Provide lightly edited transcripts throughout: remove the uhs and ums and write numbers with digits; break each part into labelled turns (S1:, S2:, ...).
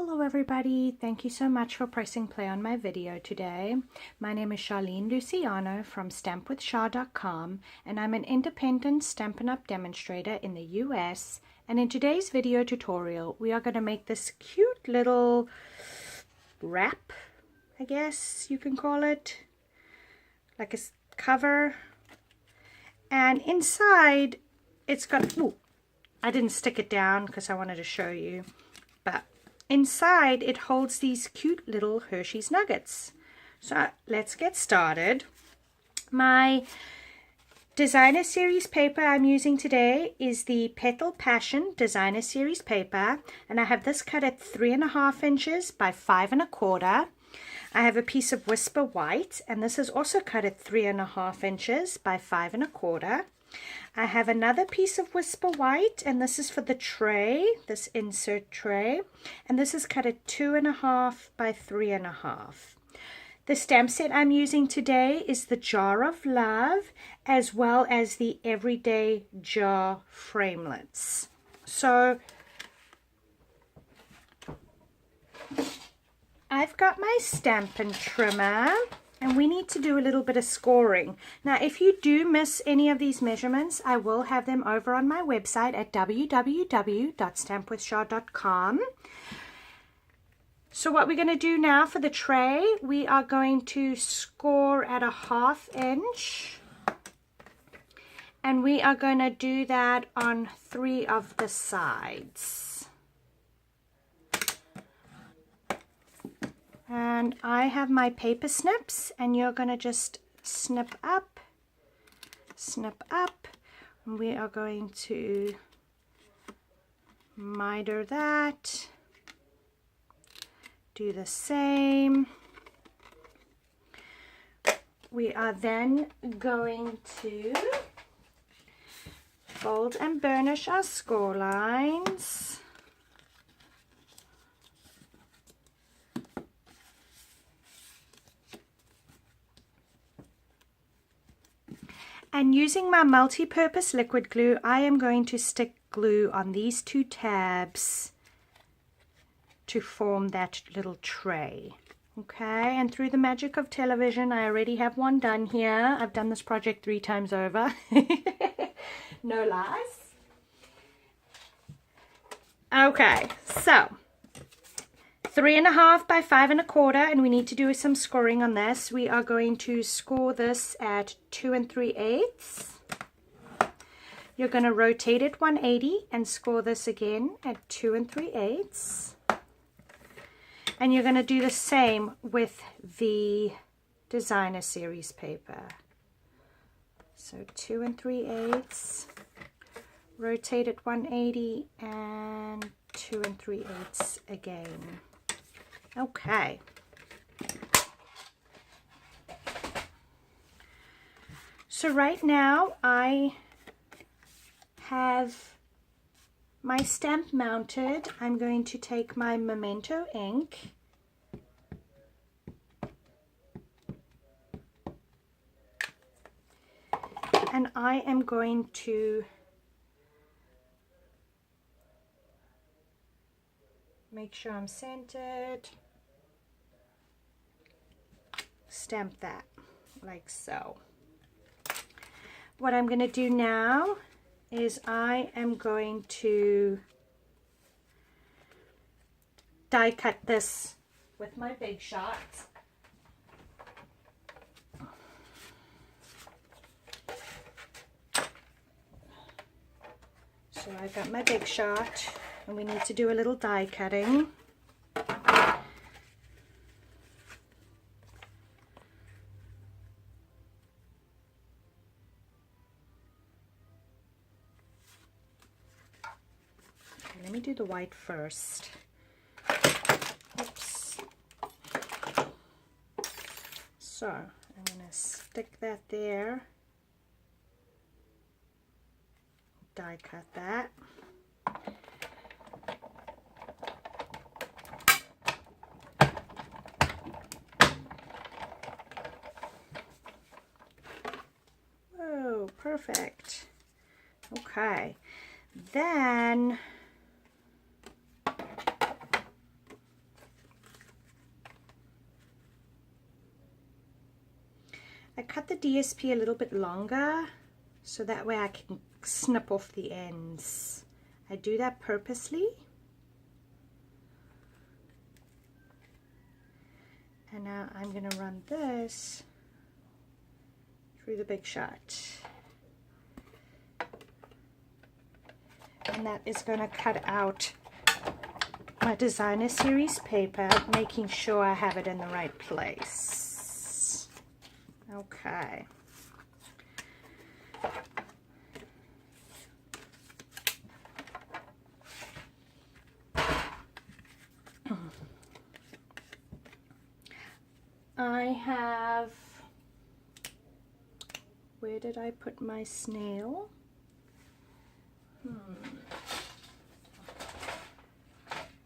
S1: Hello everybody, thank you so much for pressing play on my video today. My name is Charlene Luciano from stampwithshar.com and I'm an independent Stampin' Up! Demonstrator in the US, and in today's video tutorial we are going to make this cute little wrap, I guess you can call it, like a cover, and inside it's got, ooh, I didn't stick it down because I wanted to show you, but inside it holds these cute little Hershey's nuggets. So let's get started. My designer series paper I'm using today is the Petal Passion designer series paper, and I have this cut at 3.5 inches by 5 1/4. I have a piece of Whisper White, and this is also cut at 3.5 inches by 5 1/4. I have another piece of Whisper White, and this is for the tray, this insert tray, and this is cut at 2.5 by 3.5. The stamp set I'm using today is the Jar of Love, as well as the Everyday Jar framelits. So I've got my Stampin' Trimmer, and we need to do a little bit of scoring. Now, if you do miss any of these measurements, I will have them over on my website at www.stampwithshar.com. So what we're going to do now for the tray, we are going to score at 1/2 inch. And we are going to do that on 3 of the sides. And I have my paper snips, and you're going to just snip up, and we are going to miter that, do the same. We are then going to fold and burnish our score lines. And using my multi-purpose liquid glue, I am going to stick glue on these 2 tabs to form that little tray. Okay, and through the magic of television, I already have one done here. I've done this project 3 times over. No lies. Okay, so 3.5 by 5 1/4, and we need to do some scoring on this. We are going to score this at 2 3/8. You're going to rotate it 180 and score this again at 2 3/8. And you're going to do the same with the designer series paper. So 2 3/8, rotate it 180 and 2 3/8 again. Okay. So right now I have my stamp mounted. I'm going to take my Memento ink and I am going to make sure I'm centered. Stamp that like so. What I'm going to do now is I am going to die cut this with my Big Shot. So I've got my Big Shot, and we need to do a little die cutting. Okay, let me do the white first. Oops. So I'm going to stick that there. Die cut that. Whoa, perfect. Okay, then cut the DSP a little bit longer so that way I can snip off the ends. I do that purposely. And now I'm going to run this through the big shot. And that is going to cut out my designer series paper, making sure I have it in the right place. Okay. I have, where did I put my snail?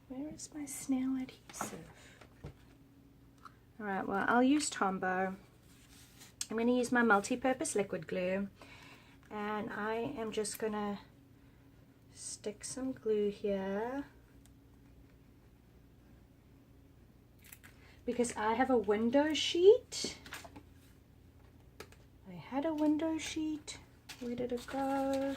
S1: Where is my snail adhesive? Alright, well, I'll use Tombow. I'm going to use my multi-purpose liquid glue, and I am just going to stick some glue here because I have a window sheet. I had a window sheet. Where did it go?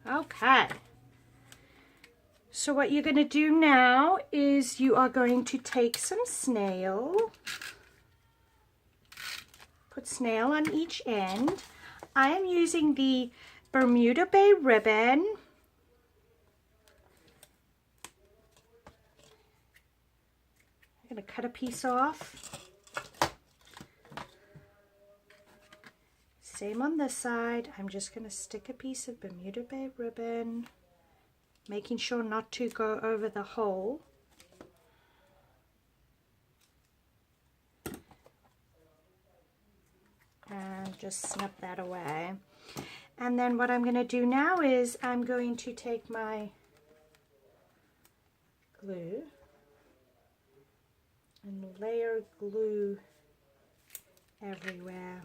S1: Okay, so what you're going to do now is you are going to take some snail, put snail on each end. I am using the Bermuda Bay ribbon. I'm going to cut a piece off. Same on this side. I'm just going to stick a piece of Bermuda Bay ribbon, making sure not to go over the hole. And just snip that away. And then what I'm going to do now is I'm going to take my glue and layer glue everywhere.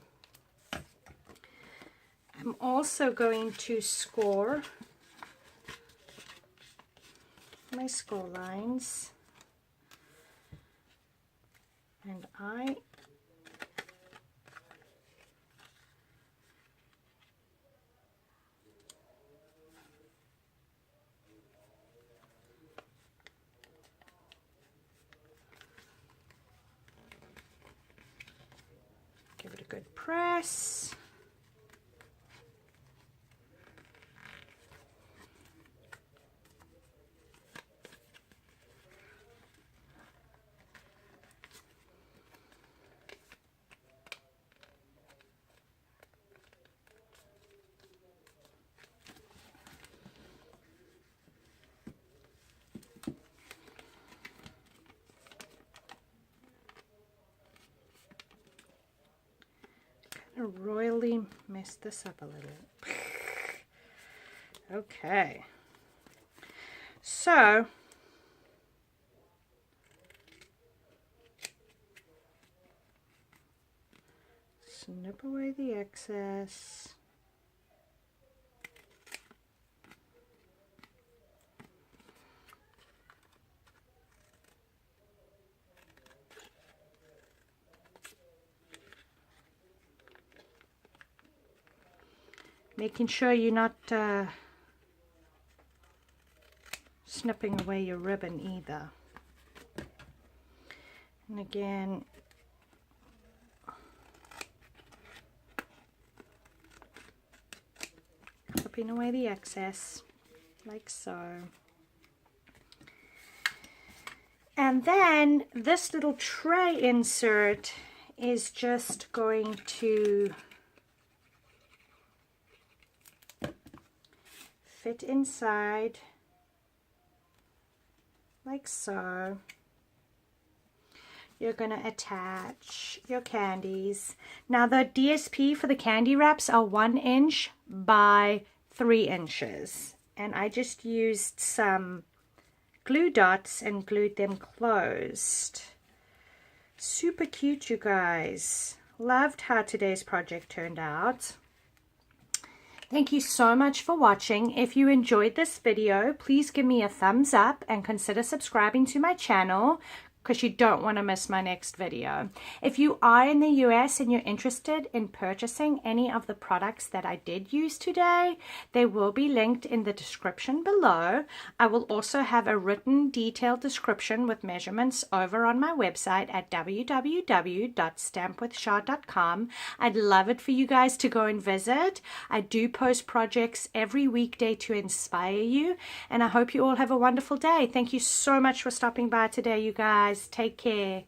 S1: I'm also going to score my score lines, and I give it a good press. Royally messed this up a little. Okay, so snip away the excess. Making sure you're not snipping away your ribbon either. And again, clipping away the excess like so. And then this little tray insert is just going to fit inside like so. you're going to attach your candies. Now the DSP for the candy wraps are 1 inch by 3 inches. And I just used some glue dots and glued them closed. Super cute, you guys. Loved how today's project turned out. Thank you so much for watching. If you enjoyed this video, please give me a thumbs up and consider subscribing to my channel, because you don't want to miss my next video. If you are in the US and you're interested in purchasing any of the products that I did use today, they will be linked in the description below. I will also have a written detailed description with measurements over on my website at www.stampwithshar.com. I'd love it for you guys to go and visit. I do post projects every weekday to inspire you, and I hope you all have a wonderful day. Thank you so much for stopping by today, you guys. Take care.